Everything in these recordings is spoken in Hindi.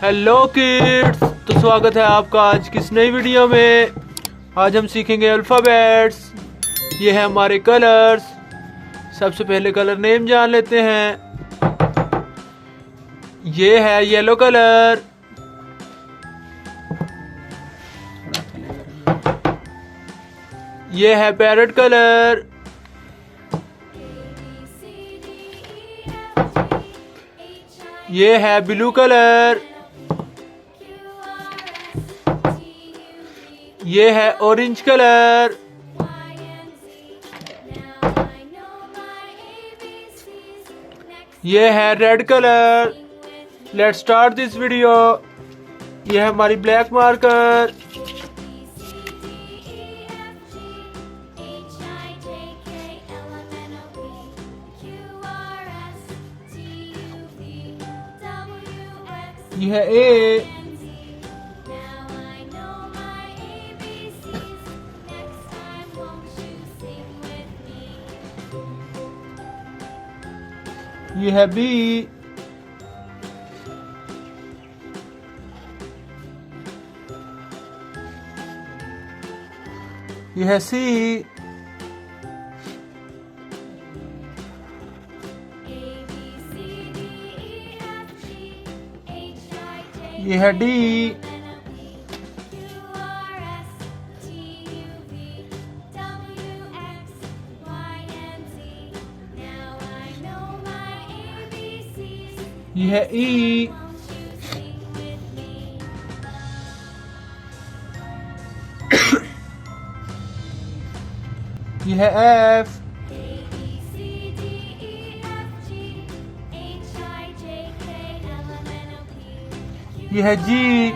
हेलो किड्स, तो स्वागत है आपका आज की इस नई वीडियो में। आज हम सीखेंगे अल्फ़ाबेट्स। ये है हमारे कलर्स। सबसे पहले कलर नेम जान लेते हैं। ये है येलो कलर, ये है पैरेट कलर, ये है ब्लू कलर, ये है ऑरेंज कलर, ये है red colour. Let's start this video. ये है हमारी ब्लैक मार्कर, ये है ए, ये है बी, ये है सी, ये है डी, ये है ई, ये है एफ, ये है जी,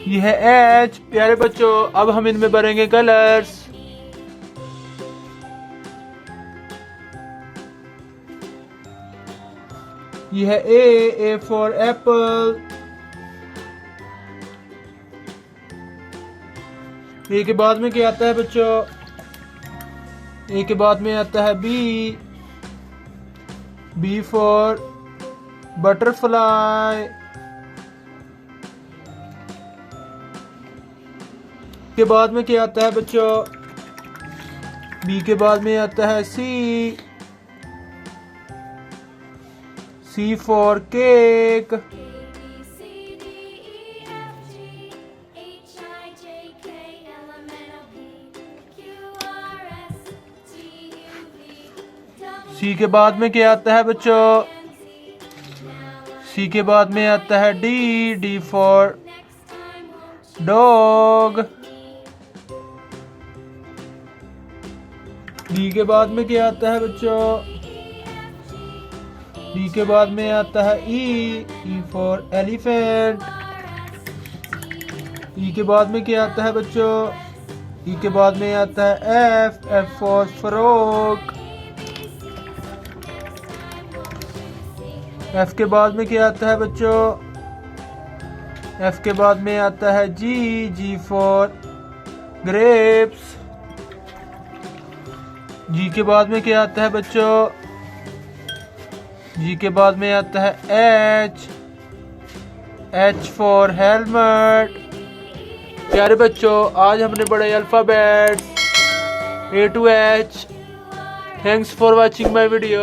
ये है एच। प्यारे बच्चों, अब हम इनमें भरेंगे कलर्स। ये है ए फॉर एप्पल। ए के बाद में क्या आता है बच्चों? ए के बाद में आता है बी, बी फॉर बटरफ्लाई। के बाद में क्या आता है बच्चों? बी के बाद में आता है सी, सी फॉर केक। सी के बाद में क्या आता है बच्चों? सी के बाद में आता है D, D for dog. D के बाद में क्या आता है बच्चों? डी के बाद में आता है ई फॉर एलिफेंट। ई के बाद में क्या आता है बच्चों? ई के बाद में आता है एफ फॉर फ्रॉग। एफ के बाद में क्या आता है बच्चों? एफ के बाद में आता है जी फॉर ग्रेप्स। जी के बाद में क्या आता है बच्चों? जी के बाद में आता है एच फॉर हेलमेट। प्यारे बच्चों, आज हमने पढ़े alphabets A to H। Thanks for watching my video.